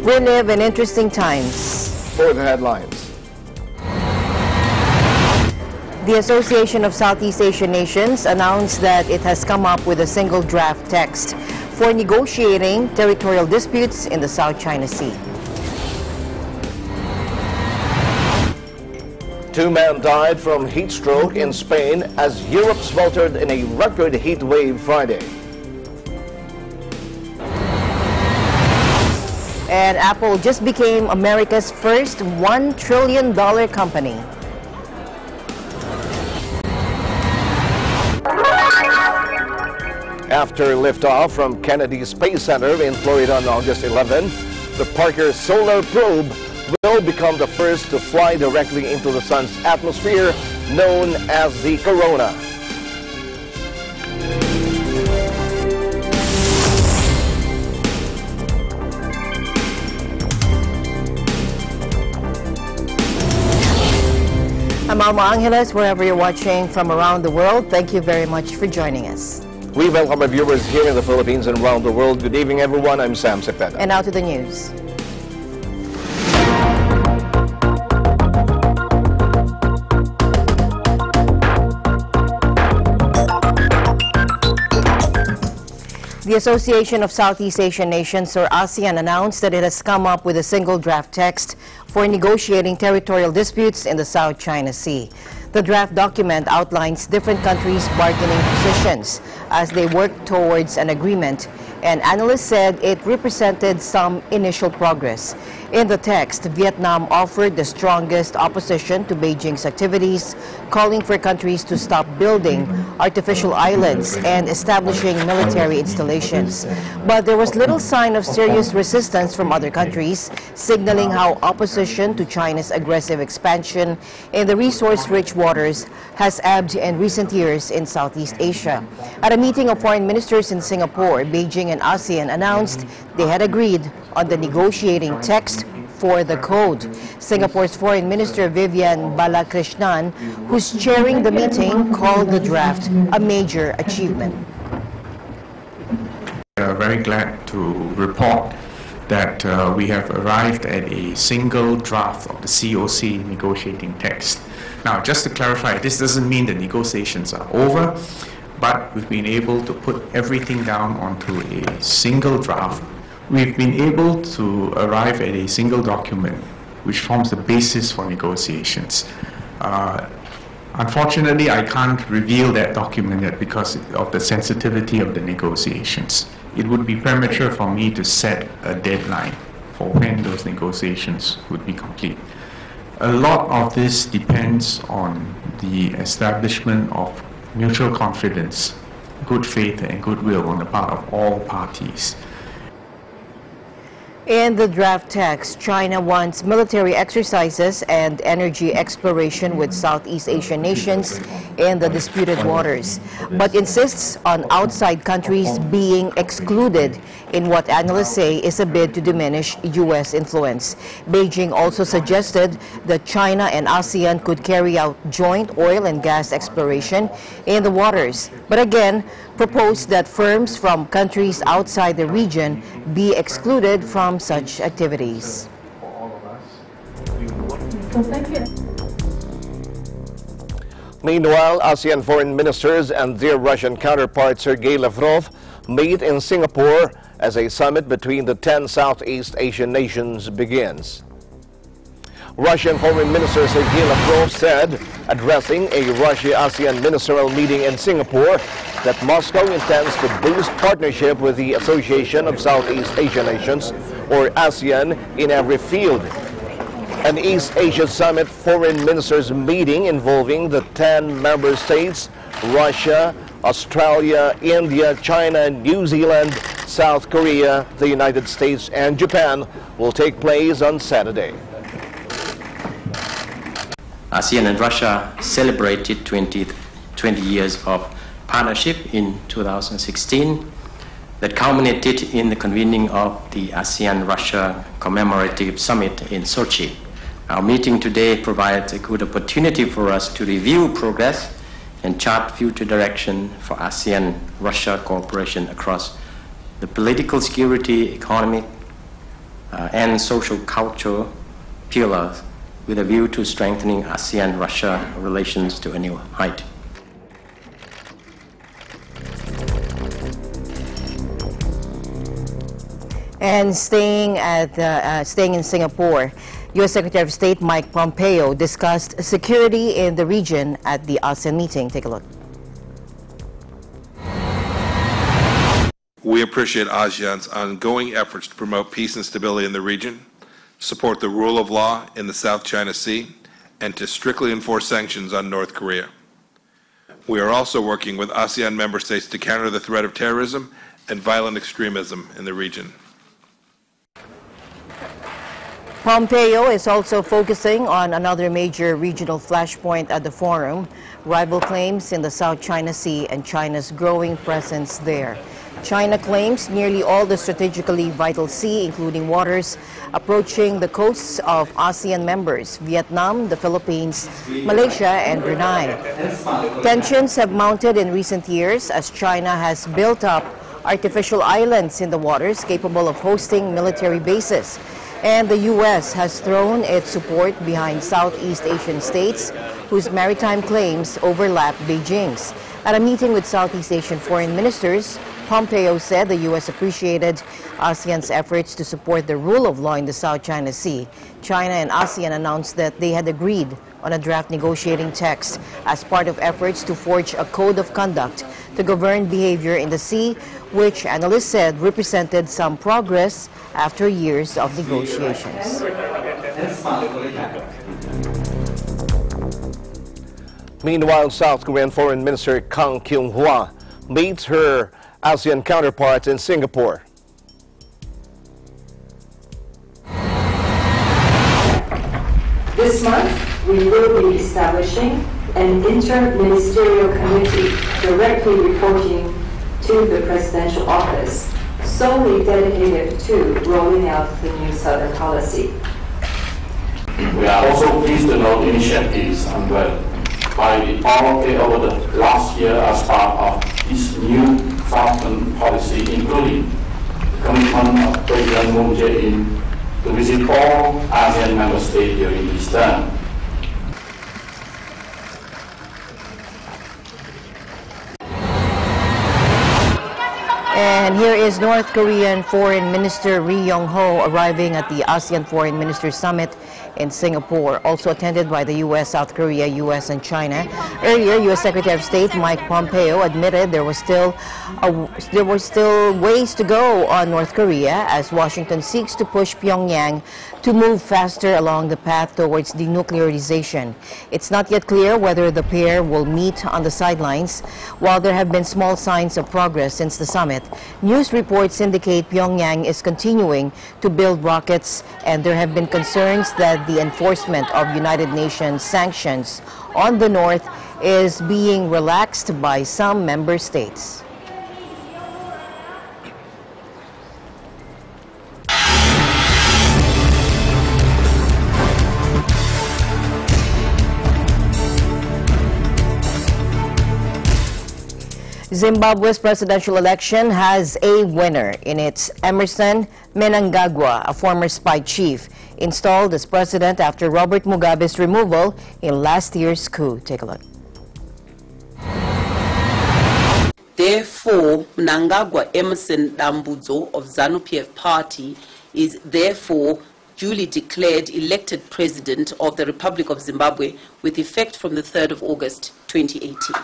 We live in interesting times. For the headlines. The Association of Southeast Asian Nations announced that it has come up with a single draft text for negotiating territorial disputes in the South China Sea. 2 men died from heat stroke in Spain as Europe sweltered in a record heat wave Friday. And Apple just became America's first $1 trillion company. After liftoff from Kennedy Space Center in Florida on August 11, the Parker Solar Probe will become the first to fly directly into the sun's atmosphere, known as the corona. I'm Alma Angeles, wherever you're watching from around the world. Thank you very much for joining us. We welcome our viewers here in the Philippines and around the world. Good evening, everyone. I'm Sam Cepeda. And now to the news. The Association of Southeast Asian Nations, or ASEAN, announced that it has come up with a single draft text for negotiating territorial disputes in the South China Sea. The draft document outlines different countries' bargaining positions as they work towards an agreement, and analysts said it represented some initial progress. In the text, Vietnam offered the strongest opposition to Beijing's activities, calling for countries to stop building artificial islands and establishing military installations. But there was little sign of serious resistance from other countries, signaling how opposition to China's aggressive expansion in the resource-rich waters has ebbed in recent years in Southeast Asia. At a meeting of foreign ministers in Singapore, Beijing and ASEAN announced they had agreed on the negotiating text for the code. Singapore's Foreign Minister Vivian Balakrishnan, who's chairing the meeting, called the draft a major achievement. We are very glad to report that we have arrived at a single draft of the COC negotiating text. Now, just to clarify, this doesn't mean the negotiations are over, but we've been able to put everything down onto a single draft. We've been able to arrive at a single document which forms the basis for negotiations. Unfortunately, I can't reveal that document yet because of the sensitivity of the negotiations. It would be premature for me to set a deadline for when those negotiations would be complete. A lot of this depends on the establishment of mutual confidence, good faith and goodwill on the part of all parties. In the draft text, China wants military exercises and energy exploration with Southeast Asian nations in the disputed waters, but insists on outside countries being excluded in what analysts say is a bid to diminish U.S. influence. Beijing also suggested that China and ASEAN could carry out joint oil and gas exploration in the waters, but again proposed that firms from countries outside the region be excluded from such activities. Meanwhile, ASEAN foreign ministers and their Russian counterpart Sergei Lavrov meet in Singapore as a summit between the 10 Southeast Asian nations begins. Russian Foreign Minister Sergei Lavrov said, addressing a Russia-ASEAN ministerial meeting in Singapore, that Moscow intends to boost partnership with the Association of Southeast Asian Nations, or ASEAN, in every field. An East Asia Summit foreign ministers meeting involving the 10 member states, Russia, Australia, India, China, New Zealand, South Korea, the United States, and Japan will take place on Saturday. ASEAN and Russia celebrated 20 years of partnership in 2016 that culminated in the convening of the ASEAN-Russia Commemorative Summit in Sochi. Our meeting today provides a good opportunity for us to review progress and chart future direction for ASEAN-Russia cooperation across the political, security, economic, and social cultural pillars with a view to strengthening ASEAN-Russia relations to a new height. And staying in Singapore, U.S. Secretary of State Mike Pompeo discussed security in the region at the ASEAN meeting. Take a look. We appreciate ASEAN's ongoing efforts to promote peace and stability in the region, support the rule of law in the South China Sea, and to strictly enforce sanctions on North Korea. We are also working with ASEAN member states to counter the threat of terrorism and violent extremism in the region. Pompeo is also focusing on another major regional flashpoint at the forum, rival claims in the South China Sea and China's growing presence there. China claims nearly all the strategically vital sea, including waters approaching the coasts of ASEAN members, Vietnam, the Philippines, Malaysia, and Brunei. Tensions have mounted in recent years as China has built up artificial islands in the waters capable of hosting military bases. And the U.S. has thrown its support behind Southeast Asian states whose maritime claims overlap Beijing's. At a meeting with Southeast Asian foreign ministers, Pompeo said the U.S. appreciated ASEAN's efforts to support the rule of law in the South China Sea. China and ASEAN announced that they had agreed on a draft negotiating text as part of efforts to forge a code of conduct to govern behavior in the sea, which analysts said represented some progress after years of negotiations. Meanwhile, South Korean Foreign Minister Kang Kyung-hwa meets her ASEAN counterparts in Singapore. This month, we will be establishing an inter-ministerial committee directly reporting to the presidential office, solely dedicated to rolling out the new Southern policy. We are also pleased to note initiatives underway by the Corp over the last year as part of this new Southern policy, including the commitment of President Moon Jae-in to visit all ASEAN member states during his term. And here is North Korean Foreign Minister Ri Yong-ho arriving at the ASEAN Foreign Ministers Summit in Singapore, also attended by the U.S., South Korea, U.S., and China. Earlier, U.S. Secretary of State Mike Pompeo admitted there were still ways to go on North Korea as Washington seeks to push Pyongyang to move faster along the path towards denuclearization. It's not yet clear whether the pair will meet on the sidelines. While there have been small signs of progress since the summit, news reports indicate Pyongyang is continuing to build rockets, and there have been concerns that the enforcement of United Nations sanctions on the North is being relaxed by some member states. Zimbabwe's presidential election has a winner in its Emerson Mnangagwa, a former spy chief, installed as president after Robert Mugabe's removal in last year's coup. Take a look. Therefore, Mnangagwa Emerson Dambudzo of ZANU-PF party is therefore duly declared elected president of the Republic of Zimbabwe with effect from the 3rd of August 2018.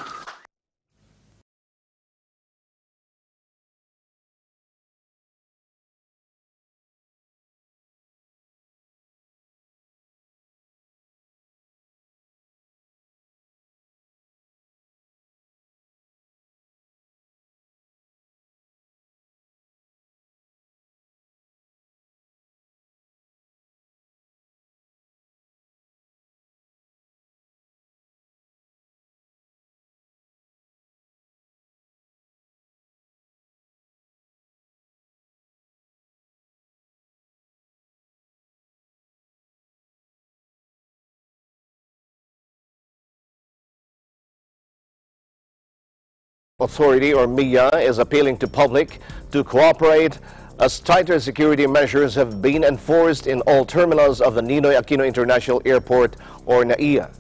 Authority, or MIA, is appealing to public to cooperate as tighter security measures have been enforced in all terminals of the Ninoy Aquino International Airport, or NAIA.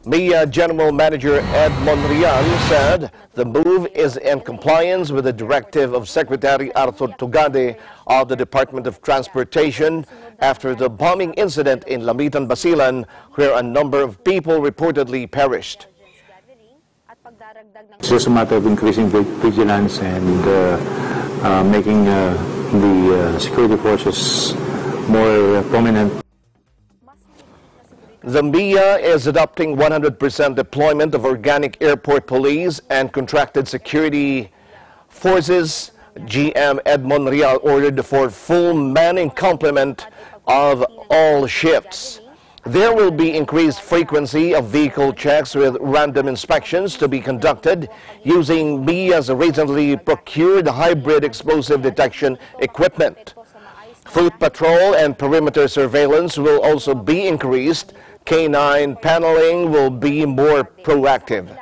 MIA General Manager Ed Monreal said the move is in compliance with the directive of Secretary Arthur Tugade of the Department of Transportation after the bombing incident in Lamitan, Basilan, where a number of people reportedly perished. It's just a matter of increasing vigilance and making the security forces more prominent. The MIA is adopting 100% deployment of organic airport police and contracted security forces. GM Ed Monreal ordered for full manning complement of all shifts. There will be increased frequency of vehicle checks with random inspections to be conducted using MIA's recently procured hybrid explosive detection equipment. Foot patrol and perimeter surveillance will also be increased. K9 paneling will be more proactive.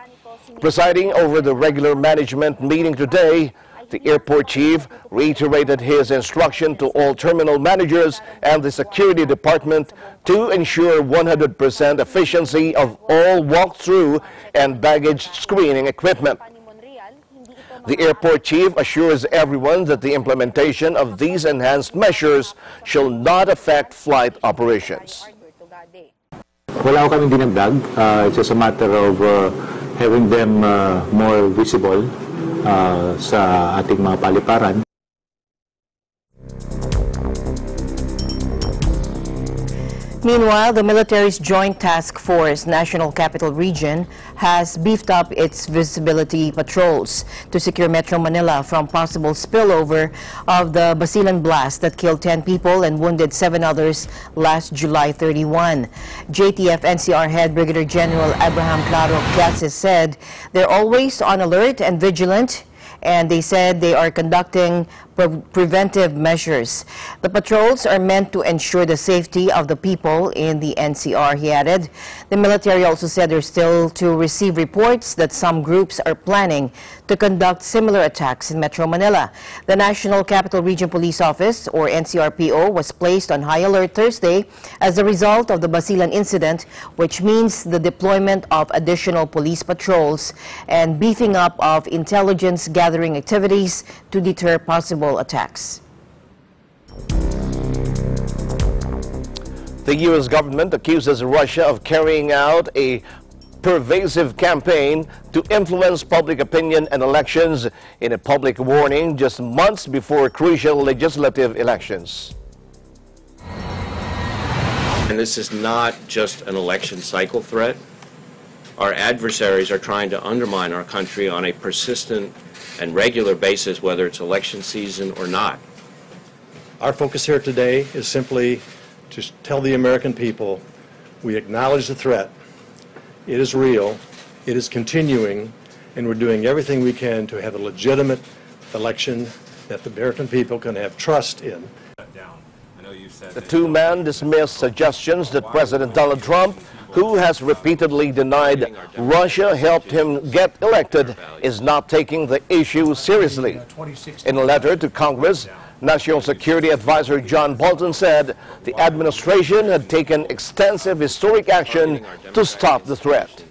Presiding over the regular management meeting today, the airport chief reiterated his instruction to all terminal managers and the security department to ensure 100% efficiency of all walk-through and baggage screening equipment. The airport chief assures everyone that the implementation of these enhanced measures shall not affect flight operations. Wala ko kaming dinagdag. It's just a matter of having them more visible sa ating mga paliparan. Meanwhile, the military's Joint Task Force National Capital Region has beefed up its visibility patrols to secure Metro Manila from possible spillover of the Basilan blast that killed 10 people and wounded 7 others last July 31. JTF NCR head Brigadier General Abraham Claro Quiaces said they're always on alert and vigilant, and they said they are conducting preventive measures. The patrols are meant to ensure the safety of the people in the NCR, he added. The military also said they're still to receive reports that some groups are planning to conduct similar attacks in Metro Manila. The National Capital Region Police Office, or NCRPO, was placed on high alert Thursday as a result of the Basilan incident, which means the deployment of additional police patrols and beefing up of intelligence gathering activities to deter possible attacks. The U.S. government accuses Russia of carrying out a pervasive campaign to influence public opinion and elections in a public warning just months before crucial legislative elections. And this is not just an election cycle threat. Our adversaries are trying to undermine our country on a persistent and regular basis, whether it's election season or not. Our focus here today is simply to tell the American people we acknowledge the threat. It is real, it is continuing, and we're doing everything we can to have a legitimate election that the American people can have trust in. The two men dismissed suggestions that President Donald Trump, who has repeatedly denied Russia helped him get elected, is not taking the issue seriously. In a letter to Congress, National Security Advisor John Bolton said the administration had taken extensive historic action to stop the threat.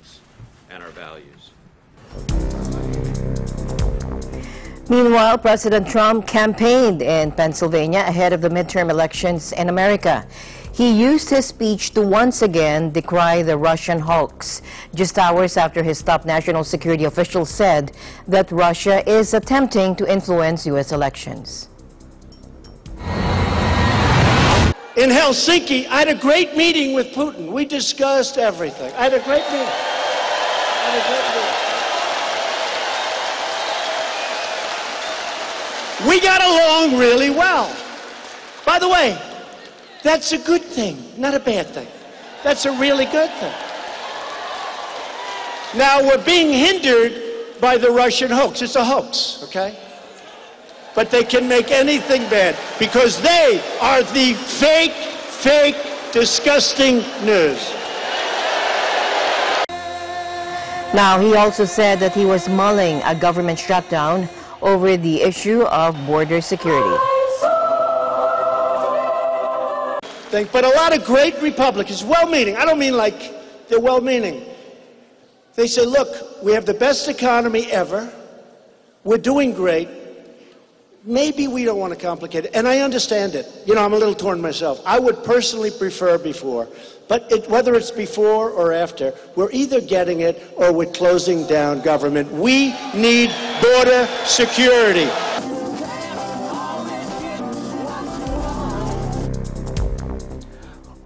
Meanwhile, President Trump campaigned in Pennsylvania ahead of the midterm elections in America. He used his speech to once again decry the Russian hoax, just hours after his top national security official said that Russia is attempting to influence U.S. elections. In Helsinki, I had a great meeting with Putin. We discussed everything. I had a great meeting. We got along really well. By the way, that's a good thing, not a bad thing. That's a really good thing. Now, we're being hindered by the Russian hoax. It's a hoax, okay? But they can make anything bad because they are the fake, disgusting news. Now, he also said that he was mulling a government shutdown over the issue of border security. But a lot of great Republicans, well-meaning, I don't mean like they're well-meaning. They say, look, we have the best economy ever. We're doing great. Maybe we don't want to complicate it. And I understand it. You know, I'm a little torn myself. I would personally prefer before. But whether it's before or after, we're either getting it or we're closing down government. We need border security.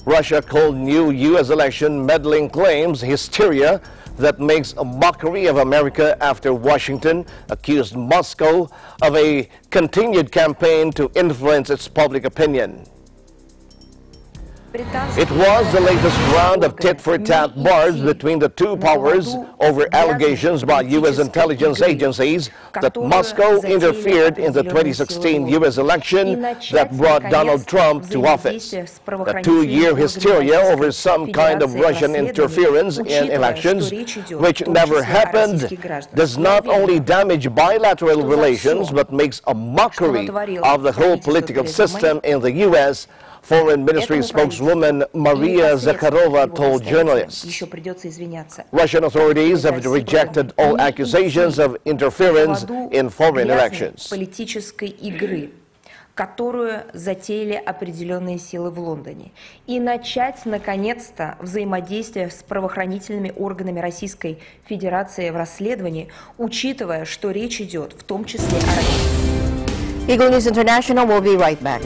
Russia called new U.S. election meddling claims hysteria that makes a mockery of America after Washington accused Moscow of a continued campaign to influence its public opinion. It was the latest round of tit-for-tat bars between the two powers over allegations by U.S. intelligence agencies that Moscow interfered in the 2016 U.S. election that brought Donald Trump to office. The two-year hysteria over some kind of Russian interference in elections, which never happened, does not only damage bilateral relations but makes a mockery of the whole political system in the U.S., Foreign Ministry spokeswoman Maria Zakharova told journalists. Russian authorities have rejected all accusations of interference in foreign elections. Которую затеяли определенные силы в Лондоне, и начать, наконец-то, взаимодействие с правоохранительными органами Российской Федерации в расследовании, учитывая, что речь идет в том числе о России. Eagle News International will be right back.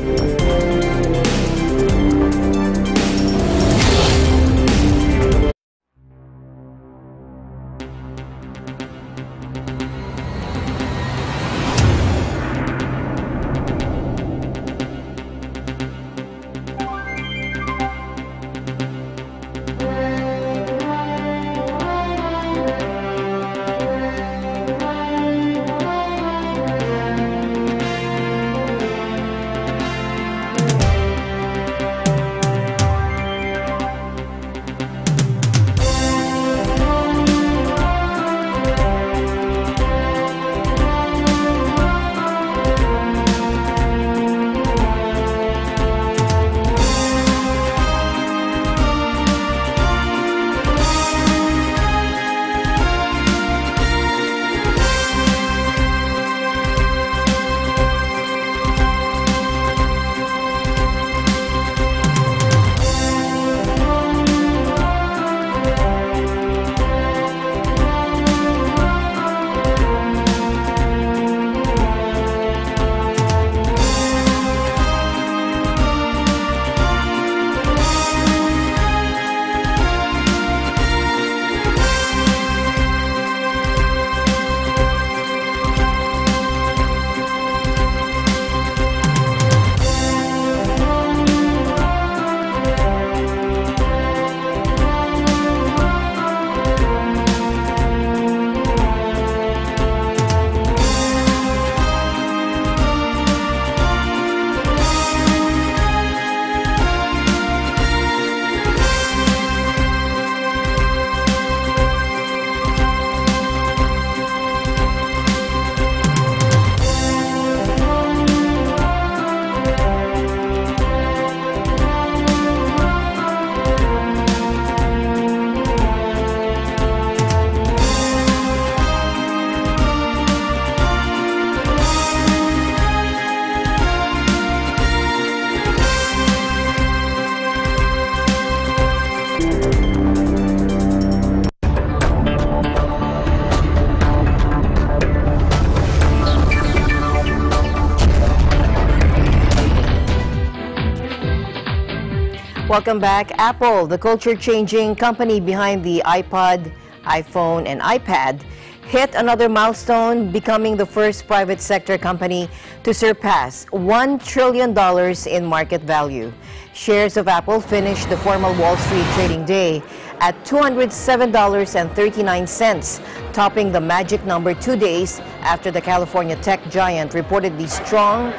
Welcome back. Apple, the culture-changing company behind the iPod, iPhone, and iPad, hit another milestone, becoming the first private sector company to surpass $1 trillion in market value. Shares of Apple finished the formal Wall Street trading day at $207.39, topping the magic number 2 days after the California tech giant reported strong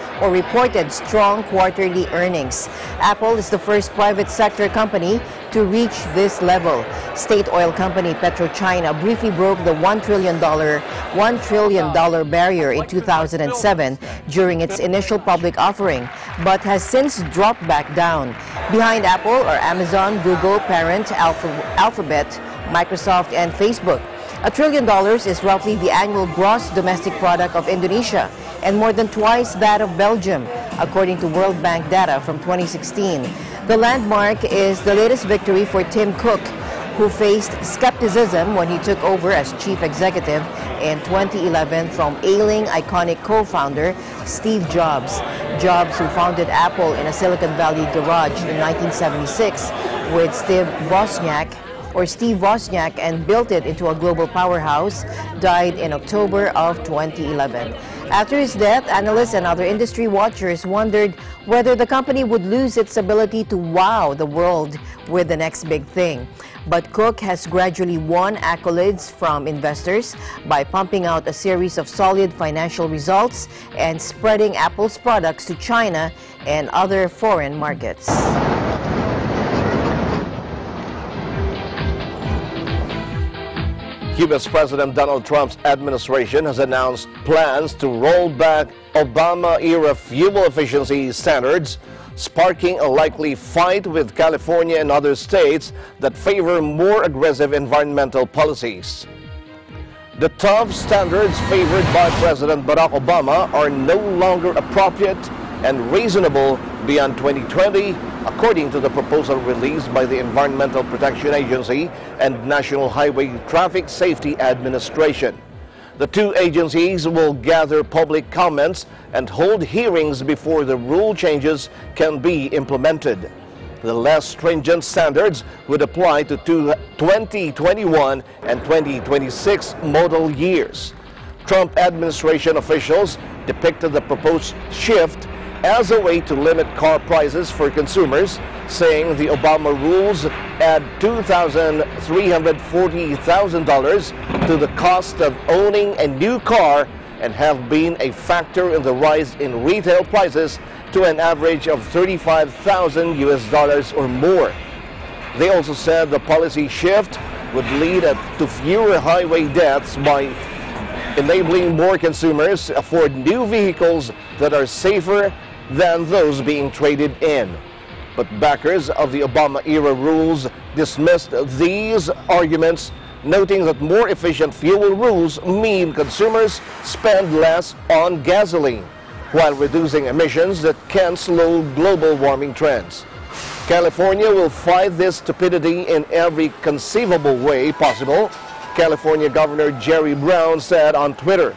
quarterly earnings. Apple is the first private sector company to reach this level. State oil company PetroChina briefly broke the $1 trillion barrier in 2007 during its initial public offering, but has since dropped back down. Behind Apple are Amazon, Google, Parent, Alphabet, Microsoft, and Facebook. $1 trillion is roughly the annual gross domestic product of Indonesia and more than twice that of Belgium, according to World Bank data from 2016. The landmark is the latest victory for Tim Cook, who faced skepticism when he took over as chief executive in 2011 from ailing iconic co-founder Steve Jobs. Jobs, who founded Apple in a Silicon Valley garage in 1976 with Steve Wozniak and built it into a global powerhouse, died in October of 2011. After his death, analysts and other industry watchers wondered whether the company would lose its ability to wow the world with the next big thing. But Cook has gradually won accolades from investors by pumping out a series of solid financial results and spreading Apple's products to China and other foreign markets. Cuba's President Donald Trump's administration has announced plans to roll back Obama-era fuel efficiency standards, sparking a likely fight with California and other states that favor more aggressive environmental policies. The tough standards favored by President Barack Obama are no longer appropriate and reasonable beyond 2020, according to the proposal released by the Environmental Protection Agency and National Highway Traffic Safety Administration. The two agencies will gather public comments and hold hearings before the rule changes can be implemented. The less stringent standards would apply to 2021 and 2026 model years. Trump administration officials depicted the proposed shift as a way to limit car prices for consumers, saying the Obama rules add $2,340,000 to the cost of owning a new car and have been a factor in the rise in retail prices to an average of $35,000 or more. They also said the policy shift would lead to fewer highway deaths by enabling more consumers to afford new vehicles that are safer than those being traded in. But backers of the Obama-era rules dismissed these arguments, noting that more efficient fuel rules mean consumers spend less on gasoline, while reducing emissions that can slow global warming trends. California will fight this stupidity in every conceivable way possible, California Governor Jerry Brown said on Twitter.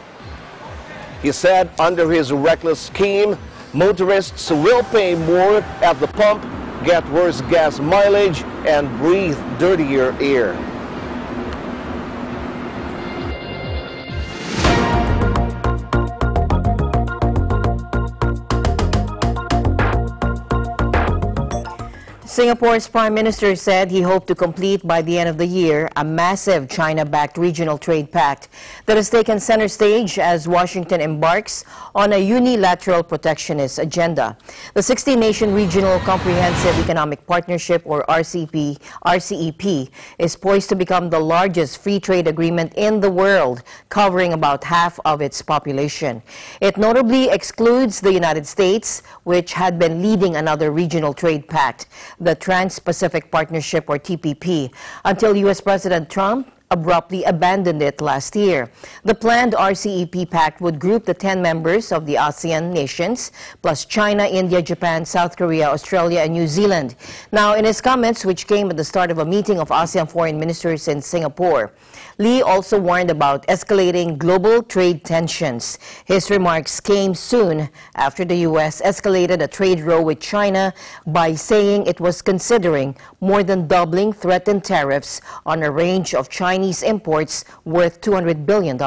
He said under his reckless scheme, motorists will pay more at the pump, get worse gas mileage, and breathe dirtier air. Singapore's Prime Minister said he hoped to complete by the end of the year a massive China-backed regional trade pact that has taken center stage as Washington embarks on a unilateral protectionist agenda. The 16-nation Regional Comprehensive Economic Partnership, or RCEP, is poised to become the largest free trade agreement in the world, covering about half of its population. It notably excludes the United States, which had been leading another regional trade pact, the Trans-Pacific Partnership, or TPP, until U.S. President Trump abruptly abandoned it last year. The planned RCEP pact would group the 10 members of the ASEAN nations, plus China, India, Japan, South Korea, Australia, and New Zealand. Now, in his comments, which came at the start of a meeting of ASEAN foreign ministers in Singapore, Lee also warned about escalating global trade tensions. His remarks came soon after the U.S. escalated a trade row with China by saying it was considering more than doubling threatened tariffs on a range of Chinese imports worth $200 billion.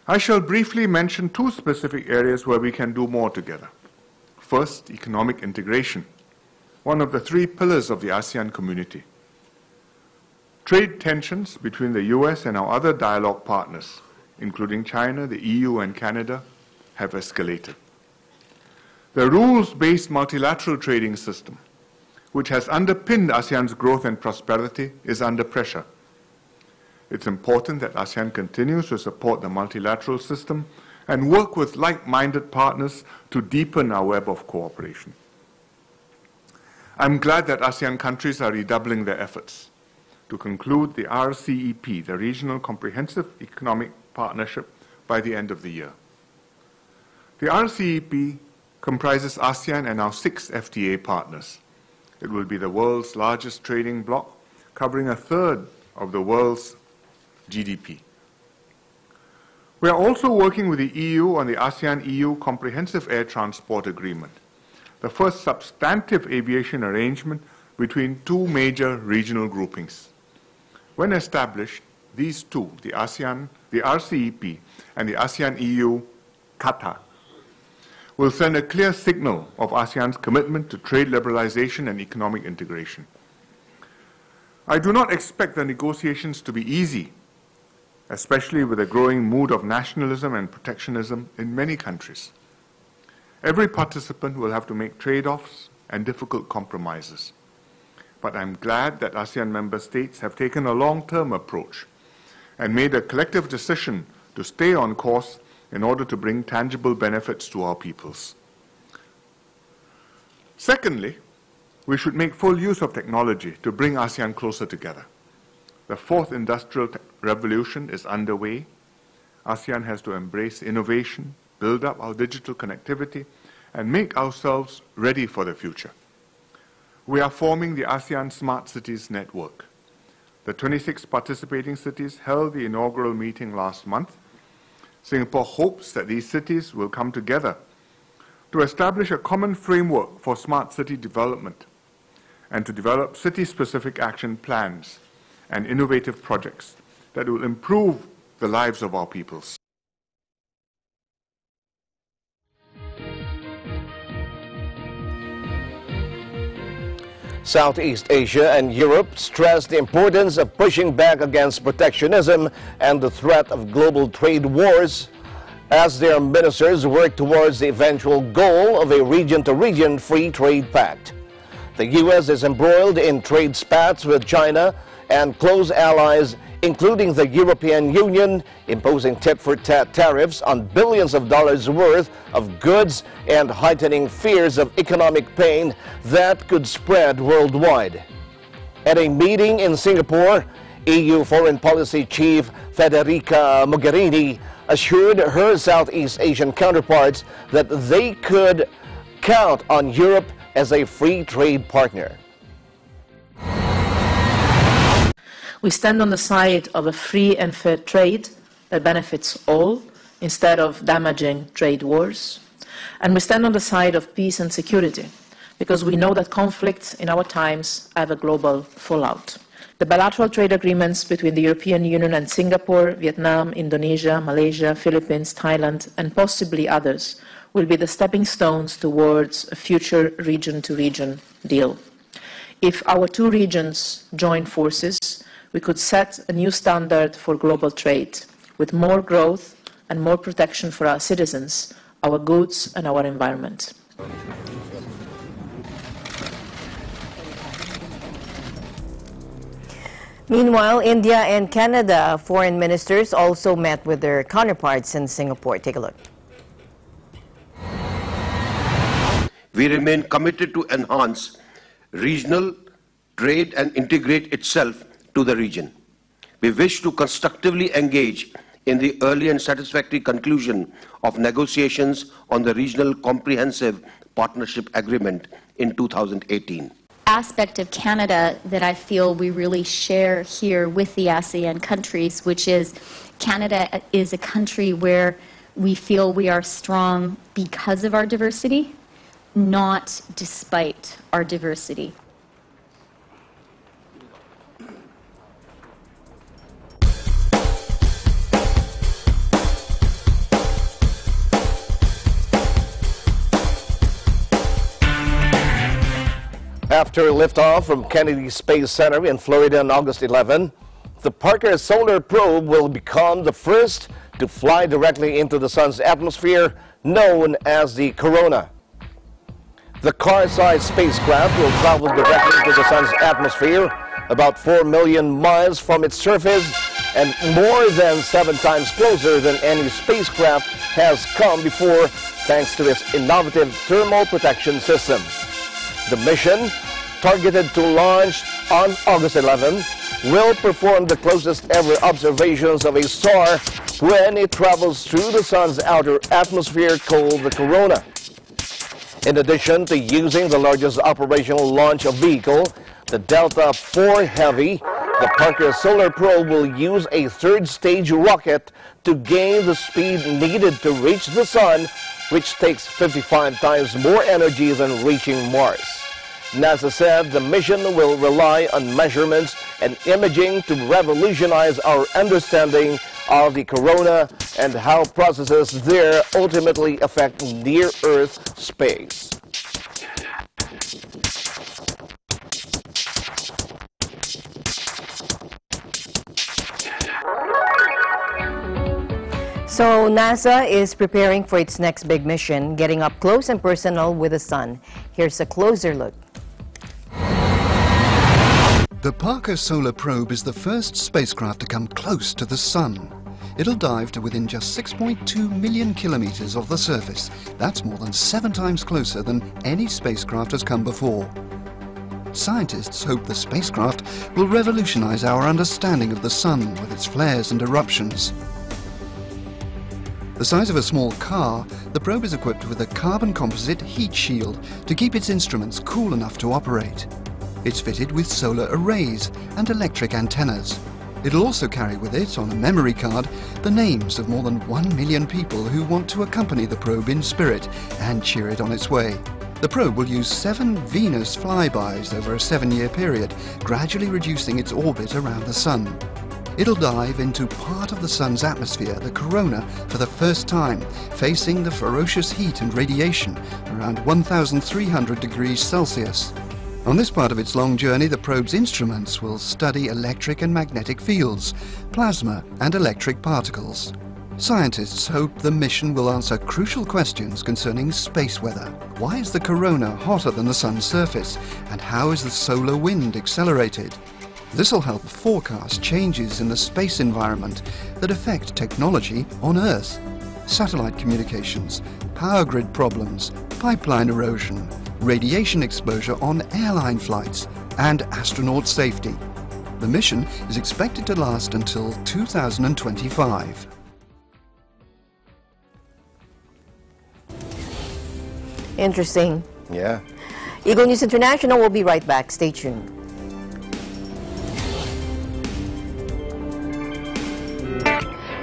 I shall briefly mention two specific areas where we can do more together. First, economic integration. one of the three pillars of the ASEAN community. Trade tensions between the US and our other dialogue partners, including China, the EU, and Canada, have escalated. The rules-based multilateral trading system, which has underpinned ASEAN's growth and prosperity, is under pressure. It's important that ASEAN continues to support the multilateral system and work with like-minded partners to deepen our web of cooperation. I'm glad that ASEAN countries are redoubling their efforts to conclude the RCEP, the Regional Comprehensive Economic Partnership, by the end of the year. The RCEP comprises ASEAN and our 6 FTA partners. It will be the world's largest trading bloc, covering a third of the world's GDP. We are also working with the EU on the ASEAN-EU Comprehensive Air Transport Agreement, the first substantive aviation arrangement between 2 major regional groupings. When established, these two, the RCEP and the ASEAN-EU CATA, will send a clear signal of ASEAN's commitment to trade liberalization and economic integration. I do not expect the negotiations to be easy, especially with a growing mood of nationalism and protectionism in many countries. Every participant will have to make trade-offs and difficult compromises. But I'm glad that ASEAN member states have taken a long-term approach and made a collective decision to stay on course in order to bring tangible benefits to our peoples. Secondly, we should make full use of technology to bring ASEAN closer together. The 4th industrial revolution is underway. ASEAN has to embrace innovation, build up our digital connectivity, and make ourselves ready for the future. We are forming the ASEAN Smart Cities Network. The 26 participating cities held the inaugural meeting last month. Singapore hopes that these cities will come together to establish a common framework for smart city development and to develop city-specific action plans and innovative projects that will improve the lives of our peoples. Southeast Asia and Europe stressed the importance of pushing back against protectionism and the threat of global trade wars as their ministers work towards the eventual goal of a region-to-region free trade pact. The U.S. is embroiled in trade spats with China and close allies, including the European Union, imposing tit-for-tat tariffs on billions of dollars worth of goods and heightening fears of economic pain that could spread worldwide. At a meeting in Singapore, EU Foreign Policy Chief Federica Mogherini assured her Southeast Asian counterparts that they could count on Europe as a free trade partner. We stand on the side of a free and fair trade that benefits all instead of damaging trade wars. And we stand on the side of peace and security because we know that conflicts in our times have a global fallout. The bilateral trade agreements between the European Union and Singapore, Vietnam, Indonesia, Malaysia, Philippines, Thailand, and possibly others will be the stepping stones towards a future region-to-region deal. If our 2 regions join forces, we could set a new standard for global trade, with more growth and more protection for our citizens, our goods and our environment. Meanwhile, India and Canada foreign ministers also met with their counterparts in Singapore. Take a look. We remain committed to enhance regional trade and integrate itself to the region. We wish to constructively engage in the early and satisfactory conclusion of negotiations on the Regional Comprehensive Partnership Agreement in 2018. Aspect of Canada that I feel we really share here with the ASEAN countries, which is Canada is a country where we feel we are strong because of our diversity, not despite our diversity. After liftoff from Kennedy Space Center in Florida on August 11, the Parker Solar Probe will become the first to fly directly into the sun's atmosphere, known as the Corona. The car-sized spacecraft will travel directly into the sun's atmosphere, about 4 million miles from its surface, and more than 7 times closer than any spacecraft has come before, thanks to its innovative thermal protection system. The mission, targeted to launch on August 11, will perform the closest ever observations of a star when it travels through the sun's outer atmosphere, called the Corona. In addition to using the largest operational launch vehicle, the Delta IV Heavy, the Parker Solar Probe will use a third-stage rocket to gain the speed needed to reach the sun, which takes 55 times more energy than reaching Mars. NASA said the mission will rely on measurements and imaging to revolutionize our understanding of the Corona and how processes there ultimately affect near-Earth space. So NASA is preparing for its next big mission, getting up close and personal with the sun. Here's a closer look. The Parker Solar Probe is the first spacecraft to come close to the sun. It'll dive to within just 6.2 million kilometers of the surface. That's more than 7 times closer than any spacecraft has come before. Scientists hope the spacecraft will revolutionize our understanding of the sun with its flares and eruptions. The size of a small car, the probe is equipped with a carbon composite heat shield to keep its instruments cool enough to operate. It's fitted with solar arrays and electric antennas. It'll also carry with it, on a memory card, the names of more than 1 million people who want to accompany the probe in spirit and cheer it on its way. The probe will use 7 Venus flybys over a 7-year period, gradually reducing its orbit around the sun. It'll dive into part of the sun's atmosphere, the Corona, for the first time, facing the ferocious heat and radiation around 1,300 degrees Celsius. On this part of its long journey, the probe's instruments will study electric and magnetic fields, plasma and electric particles. Scientists hope the mission will answer crucial questions concerning space weather. Why is the Corona hotter than the sun's surface? And how is the solar wind accelerated? This will help forecast changes in the space environment that affect technology on Earth. Satellite communications, power grid problems, pipeline erosion, radiation exposure on airline flights, and astronaut safety. The mission is expected to last until 2025. Interesting. Yeah. Eagle News International will be right back. Stay tuned.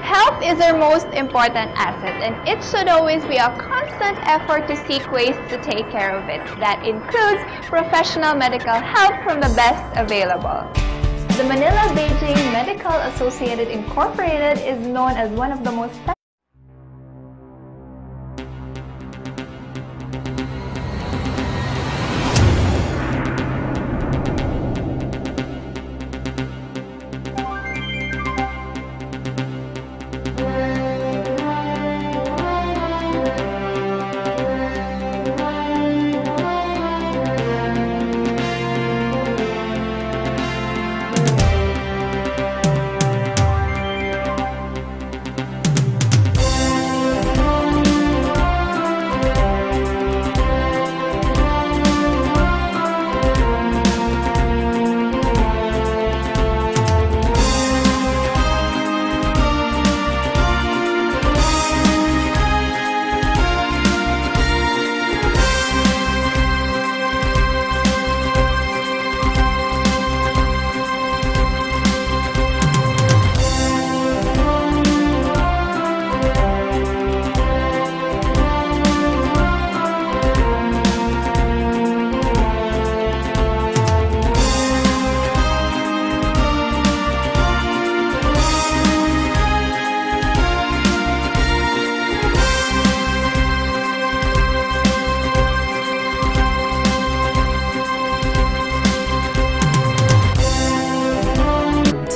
Health is our most important asset, and it should always be a constant effort to seek ways to take care of it. That includes professional medical help from the best available. The Manila-Beijing Medical Associated Incorporated is known as one of the most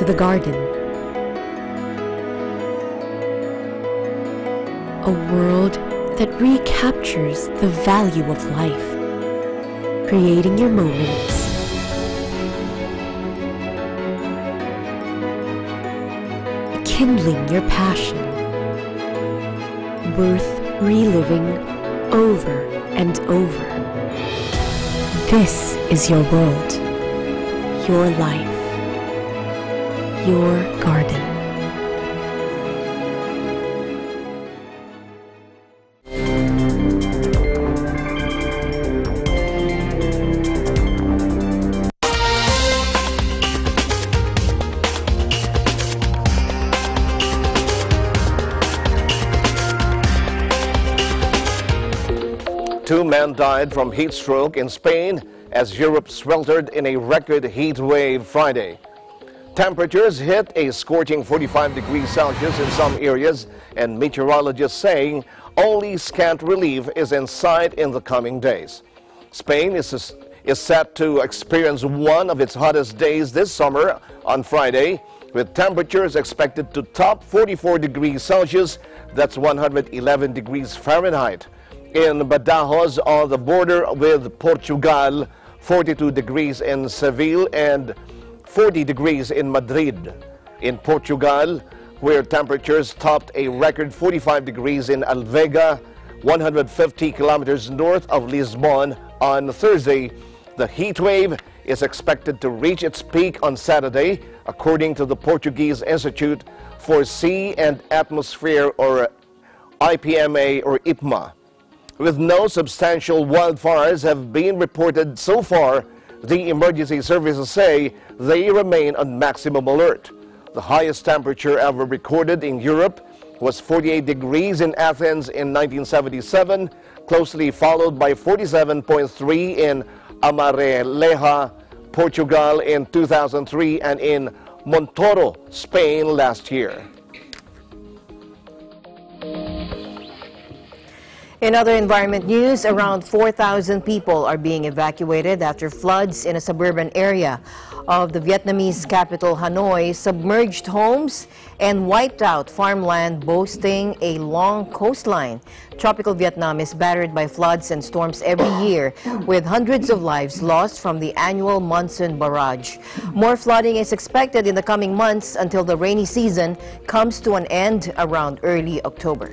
to the garden. A world that recaptures the value of life, creating your moments, kindling your passion, worth reliving over and over. This is your world, your life, your garden. Two men died from heat stroke in Spain as Europe sweltered in a record heat wave Friday. Temperatures hit a scorching 45 degrees Celsius in some areas, and meteorologists saying only scant relief is in sight in the coming days. Spain is set to experience one of its hottest days this summer on Friday, with temperatures expected to top 44 degrees Celsius, that's 111 degrees Fahrenheit. In Badajoz, on the border with Portugal, 42 degrees in Seville and 40 degrees in Madrid. In Portugal, where temperatures topped a record 45 degrees in Alvega, 150 kilometers north of Lisbon on Thursday, the heat wave is expected to reach its peak on Saturday, according to the Portuguese Institute for Sea and Atmosphere, or IPMA or IPMA. With no substantial wildfires have been reported so far, the emergency services say they remain on maximum alert. The highest temperature ever recorded in Europe was 48 degrees in Athens in 1977, closely followed by 47.3 in Amareleja, Portugal in 2003, and in Montoro, Spain last year. In other environment news, around 4,000 people are being evacuated after floods in a suburban area of the Vietnamese capital Hanoi submerged homes and wiped out farmland boasting a long coastline. Tropical Vietnam is battered by floods and storms every year, with hundreds of lives lost from the annual monsoon barrage. More flooding is expected in the coming months until the rainy season comes to an end around early October.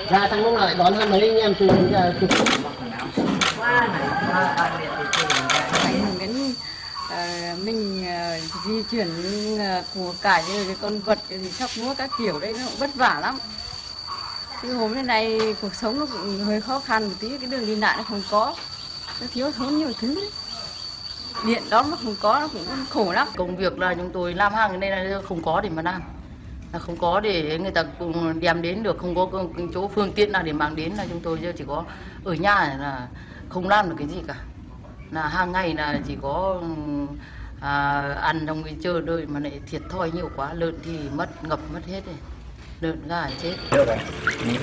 Ra thằng lúc lại đón hơn mấy anh em từ chụp mình di chuyển của cải cái con vật thì thóc lúa các kiểu đấy nó cũng vất vả lắm. Cái hôm nay cuộc sống nó cũng hơi khó khăn một tí, cái đường đi lại nó không có, nó thiếu thốn nhiều thứ đấy. Điện đó nó không có, nó cũng khổ lắm. Công việc là chúng tôi làm hàng đây là không có để mà làm. Là không có để người ta cùng đem đến được, không có chỗ phương tiện nào để mang đến, là chúng tôi chỉ có ở nhà là không làm được cái gì cả. Là hàng ngày là chỉ có ăn trong cái chờ đợi mà lại thiệt thòi nhiều quá, lợn thì ngập mất hết rồi. Lợn gà chết.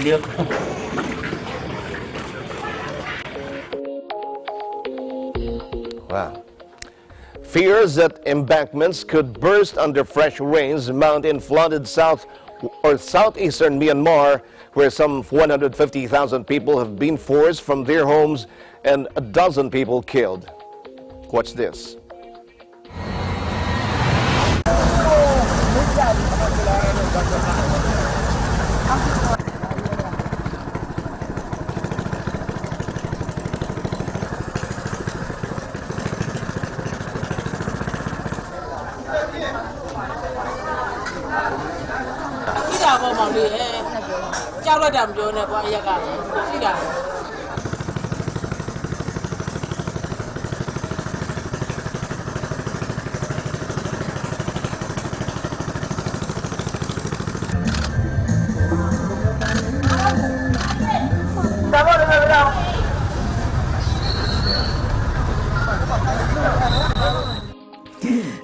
Nước. Wow. Fears that embankments could burst under fresh rains mount in flooded southeastern Myanmar, where some 150,000 people have been forced from their homes and a dozen people killed. Watch this.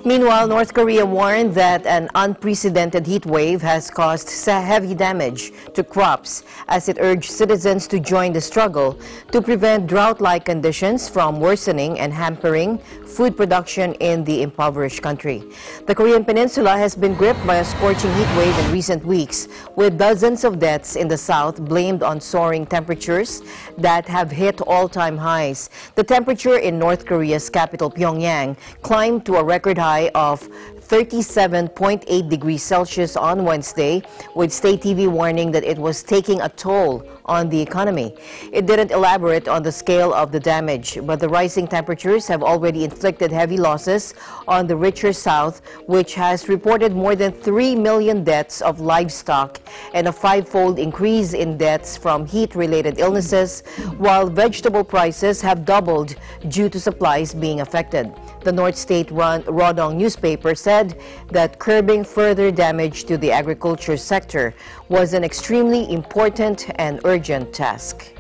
Meanwhile, North Korea warned that an unprecedented heat wave has caused heavy damage to crops as it urged citizens to join the struggle to prevent drought-like conditions from worsening and hampering food production in the impoverished country. The Korean Peninsula has been gripped by a scorching heat wave in recent weeks, with dozens of deaths in the south blamed on soaring temperatures that have hit all-time highs. The temperature in North Korea's capital, Pyongyang, climbed to a record high of 37.8 degrees Celsius on Wednesday, with state TV warning that it was taking a toll on the economy. It didn't elaborate on the scale of the damage, but the rising temperatures have already inflicted heavy losses on the richer south, which has reported more than 3 million deaths of livestock and a five-fold increase in deaths from heat-related illnesses, while vegetable prices have doubled due to supplies being affected. The North State-run Rodong newspaper said that curbing further damage to the agriculture sector was an extremely important and urgent task.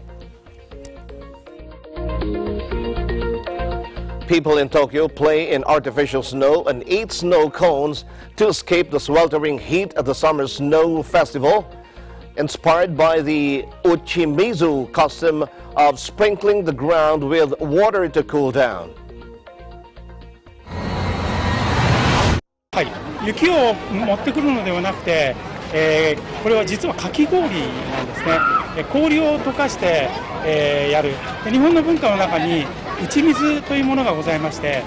People in Tokyo play in artificial snow and eat snow cones to escape the sweltering heat at the Summer Snow Festival, inspired by the Uchimizu custom of sprinkling the ground with water to cool down. はい、雪を持ってくるのではなくて、これは実はかき氷なんですね。氷を溶かして、やる。日本の文化の中に打ち水というものがございまして、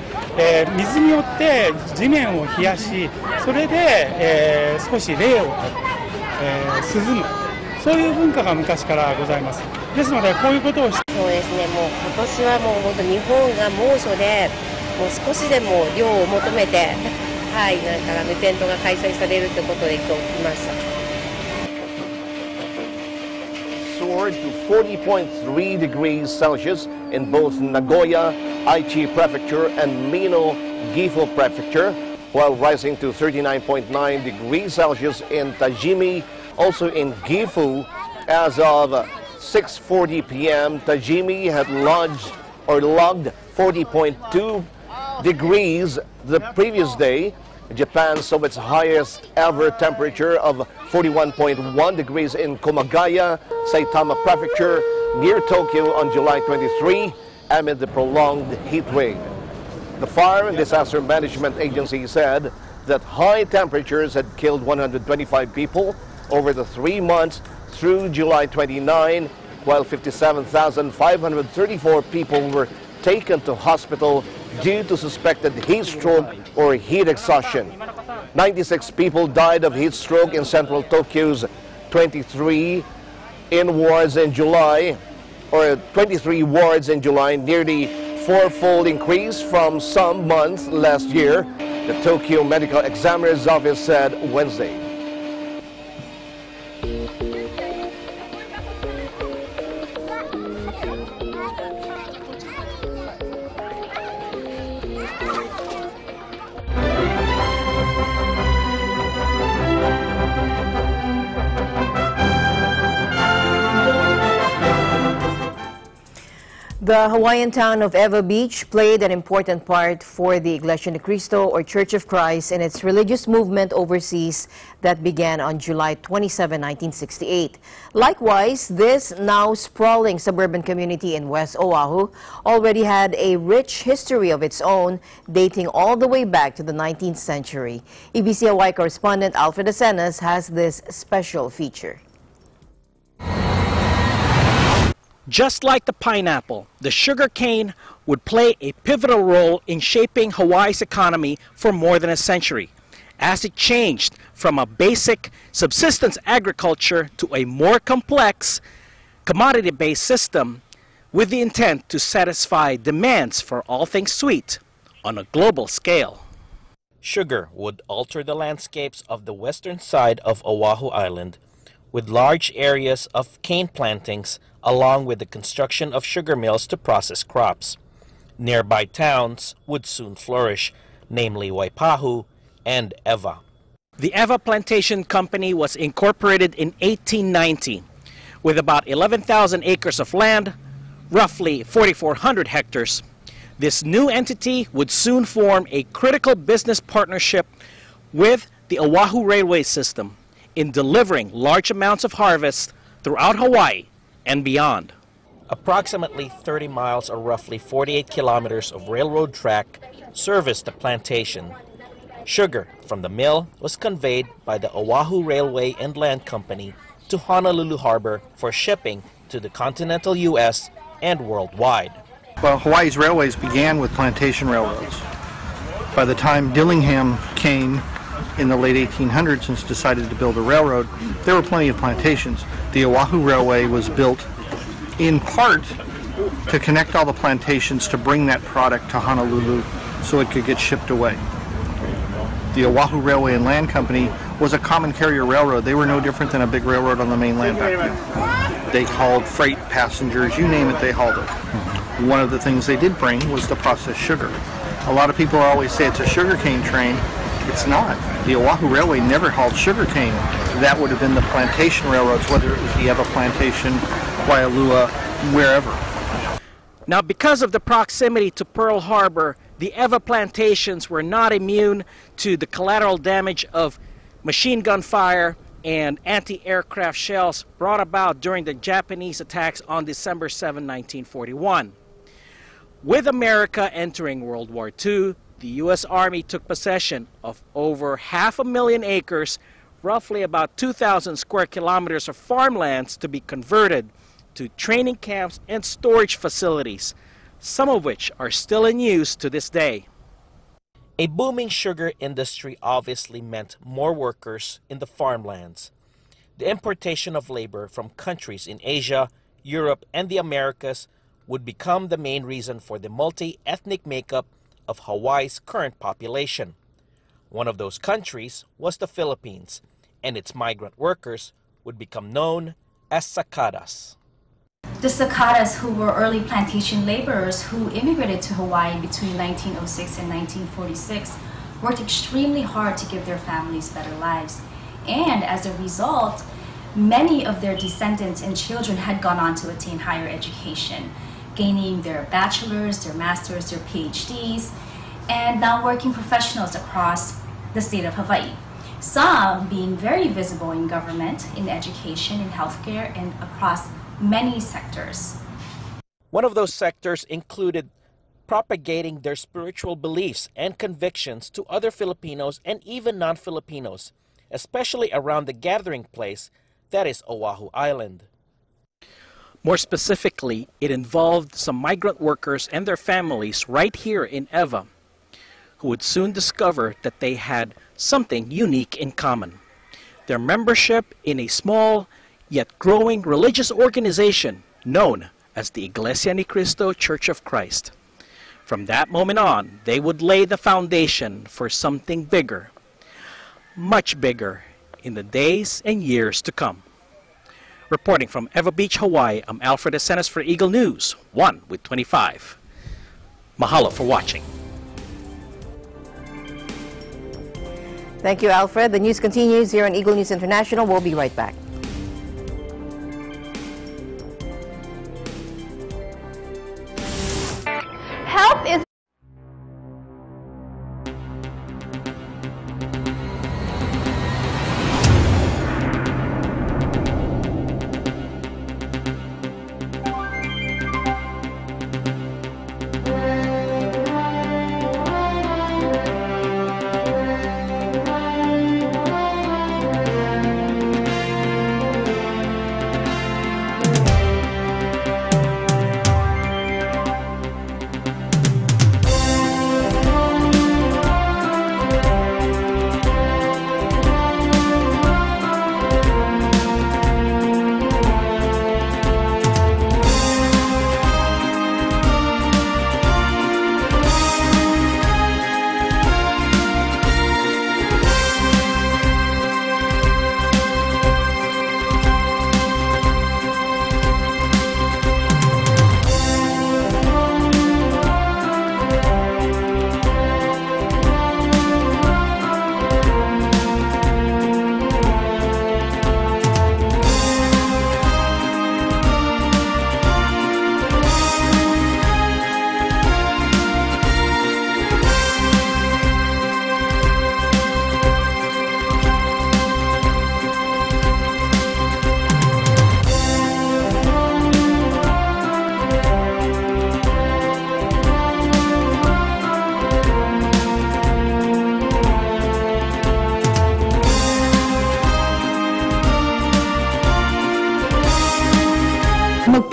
水によって地面を冷やし、それで、少し冷を取って、涼む。そういう文化が昔からございます。ですのでこういうことをして。そうですね。もう今年はもう本当日本が猛暑で、もう少しでも量を求めて。はい、なんかイベントが開催されるということで今日来ました。Soared to 40.3 degrees Celsius in both Nagoya, Aichi Prefecture and Mino, Gifu Prefecture, while rising to 39.9 degrees Celsius in Tajimi, also in Gifu. As of 6:40 p.m., Tajimi had logged 40.2 degrees the previous day. Japan saw its highest ever temperature of 41.1 degrees in Komagaya, Saitama Prefecture, near Tokyo on July 23 amid the prolonged heat wave. The Fire and Disaster Management Agency said that high temperatures had killed 125 people over the 3 months through July 29, while 57,534 people were taken to hospital due to suspected heat stroke or heat exhaustion. 96 people died of heat stroke in central Tokyo's 23 wards in July, nearly four-fold increase from some months last year, the Tokyo Medical Examiner's Office said Wednesday. The Hawaiian town of Eva Beach played an important part for the Iglesia Ni Cristo, or Church of Christ, in its religious movement overseas that began on July 27, 1968. Likewise, this now sprawling suburban community in West Oahu already had a rich history of its own, dating all the way back to the 19th century. EBC Hawaii correspondent Alfred Asenas has this special feature. Just like the pineapple, the sugar cane would play a pivotal role in shaping Hawaii's economy for more than a century, as it changed from a basic subsistence agriculture to a more complex, commodity-based system with the intent to satisfy demands for all things sweet on a global scale. Sugar would alter the landscapes of the western side of Oahu Island, with large areas of cane plantings along with the construction of sugar mills to process crops. Nearby towns would soon flourish, namely Waipahu and Eva. The Eva Plantation Company was incorporated in 1890 with about 11,000 acres of land, roughly 4,400 hectares. This new entity would soon form a critical business partnership with the Oahu Railway System in delivering large amounts of harvest throughout Hawaii and beyond. Approximately 30 miles or roughly 48 kilometers of railroad track serviced the plantation. Sugar from the mill was conveyed by the Oahu Railway and Land Company to Honolulu Harbor for shipping to the continental U.S. and worldwide. Well, Hawaii's railways began with plantation railroads. By the time Dillingham came in the late 1800s and decided to build a railroad, there were plenty of plantations. The Oahu Railway was built in part to connect all the plantations to bring that product to Honolulu so it could get shipped away. The Oahu Railway and Land Company was a common carrier railroad. They were no different than a big railroad on the mainland back then. They hauled freight, passengers, you name it, they hauled it. One of the things they did bring was the processed sugar. A lot of people always say it's a sugarcane train. It's not. The Oahu Railway never hauled sugarcane. That would have been the plantation railroads, whether it was the Ewa Plantation, Waialua, wherever. Now, because of the proximity to Pearl Harbor, the Ewa plantations were not immune to the collateral damage of machine gun fire and anti-aircraft shells brought about during the Japanese attacks on December 7, 1941. With America entering World War II, the U.S. Army took possession of over 500,000 acres, roughly about 2,000 square kilometers of farmlands to be converted to training camps and storage facilities, some of which are still in use to this day. A booming sugar industry obviously meant more workers in the farmlands. The importation of labor from countries in Asia, Europe, and the Americas would become the main reason for the multi-ethnic makeup of Hawaii's current population. One of those countries was the Philippines, and its migrant workers would become known as sakadas. The sakadas, who were early plantation laborers who immigrated to Hawaii between 1906 and 1946, worked extremely hard to give their families better lives. And as a result, many of their descendants and children had gone on to attain higher education, gaining their bachelor's, their master's, their PhDs, and now working professionals across the state of Hawaii. Some being very visible in government, in education, in healthcare, and across many sectors. One of those sectors included propagating their spiritual beliefs and convictions to other Filipinos and even non-Filipinos, especially around the gathering place that is Oahu Island. More specifically, it involved some migrant workers and their families right here in Ewa, who would soon discover that they had something unique in common: their membership in a small yet growing religious organization known as the Iglesia Ni Cristo Church of Christ. From that moment on, they would lay the foundation for something bigger, much bigger, in the days and years to come. Reporting from Ewa Beach, Hawaii, I'm Alfred Asenas for Eagle News, 1 with 25. Mahalo for watching. Thank you, Alfred. The news continues here on Eagle News International. We'll be right back. Health is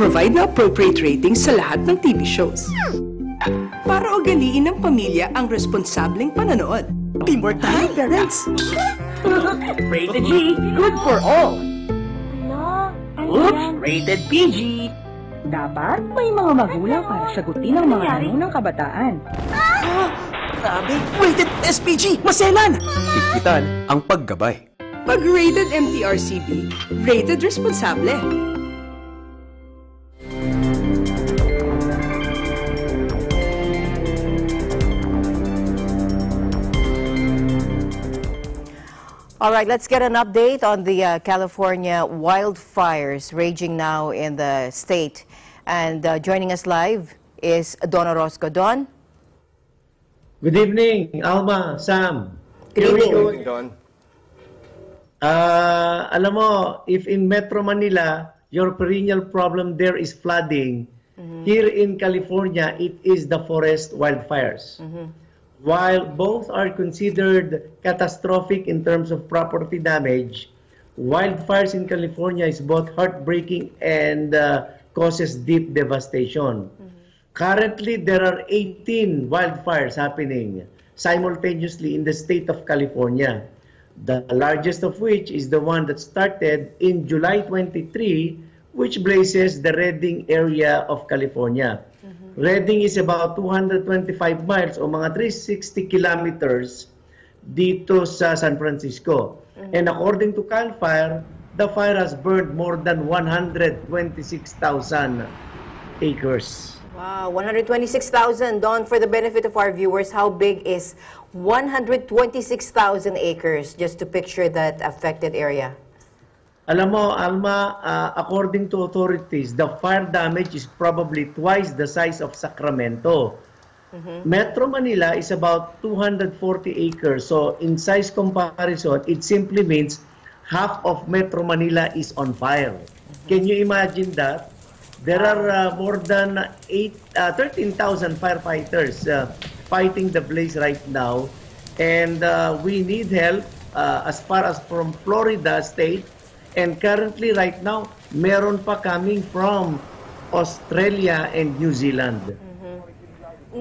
mag-provide na appropriate ratings sa lahat ng TV shows. Para ugaliin ng pamilya ang responsableng panonood. Teamwork tayo, parents! Rated G, good for all. Oops, rated PG. Dapat may mga magulang para sagutin ang mga tanong ng kabataan. Grabe, rated SPG, maselan! Higpitan ang paggabay. Pag rated MTRCB, rated responsable. All right, let's get an update on the California wildfires raging now in the state. And joining us live is Don Orozco. Don? Good evening, Alma, Sam. Good evening, Don. Alam mo, if in Metro Manila, your perennial problem there is flooding, here in California, it is the forest wildfires. While both are considered catastrophic in terms of property damage, wildfires in California is both heartbreaking and causes deep devastation. Currently, there are 18 wildfires happening simultaneously in the state of California. The largest of which is the one that started in July 23, which blazes the Redding area of California. Redding is about 225 miles o mga 360 kilometers dito sa San Francisco. And according to CAL FIRE, the fire has burned more than 126,000 acres. Wow, 126,000. Don, for the benefit of our viewers, how big is 126,000 acres, just to picture that affected area? Alam mo, Alma, according to authorities, the fire damage is probably twice the size of Sacramento. Metro Manila is about 240 acres. So in size comparison, it simply means half of Metro Manila is on fire. Can you imagine that? There are more than 13,000 firefighters fighting the blaze right now. And we need help as far as from Florida State. And currently, right now, meron pa coming from Australia and New Zealand.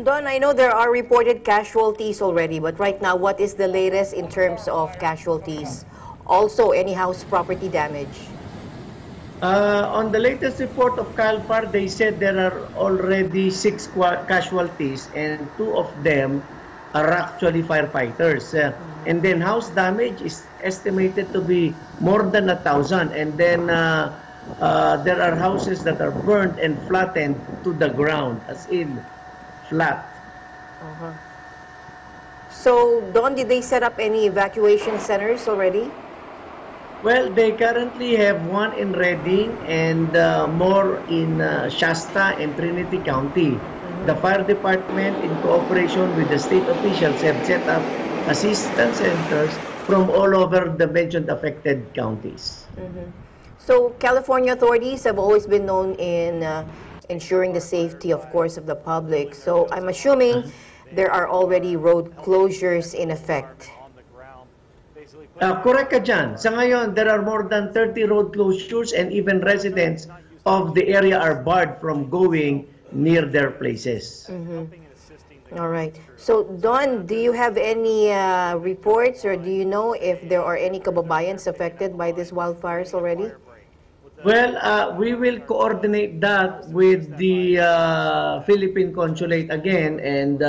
Don, I know there are reported casualties already, but right now, what is the latest in terms of casualties? Also, any house property damage? On the latest report of CAL FIRE, they said there are already 6 casualties, and 2 of them are actually firefighters. And then house damage is estimated to be more than 1,000. And then there are houses that are burned and flattened to the ground, as in flat. So, Don, did they set up any evacuation centers already? Well, they currently have one in Redding and more in Shasta and Trinity County. The fire department, in cooperation with the state officials, have set up assistance centers from all over the mentioned affected counties. So, California authorities have always been known in ensuring the safety, of course, of the public. So, I'm assuming there are already road closures in effect. Correct ka dyan. Sa ngayon, there are more than 30 road closures and even residents of the area are barred from going near their places. All right. So, Don, do you have any reports or do you know if there are any kababayans affected by these wildfires already? Well, we will coordinate that with the Philippine Consulate again, and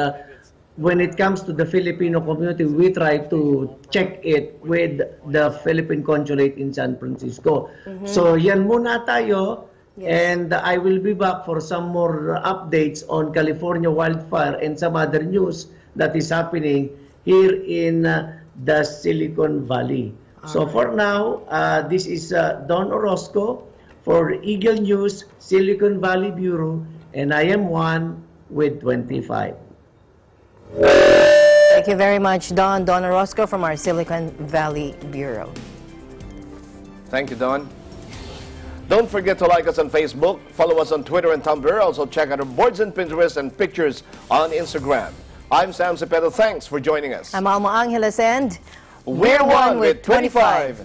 when it comes to the Filipino community, we try to check it with the Philippine Consulate in San Francisco. So, yan muna tayo. Yes. And I will be back for some more updates on California wildfire and some other news that is happening here in the Silicon Valley. So for now, this is Don Orozco for Eagle News, Silicon Valley Bureau, and I am one with 25. Thank you very much, Don. Don Orozco from our Silicon Valley Bureau. Thank you, Don. Don't forget to like us on Facebook, follow us on Twitter and Tumblr. Also check out our boards and Pinterest and pictures on Instagram. I'm Sam Cepeda. Thanks for joining us. I'm Alma Angeles, and we're one with 25.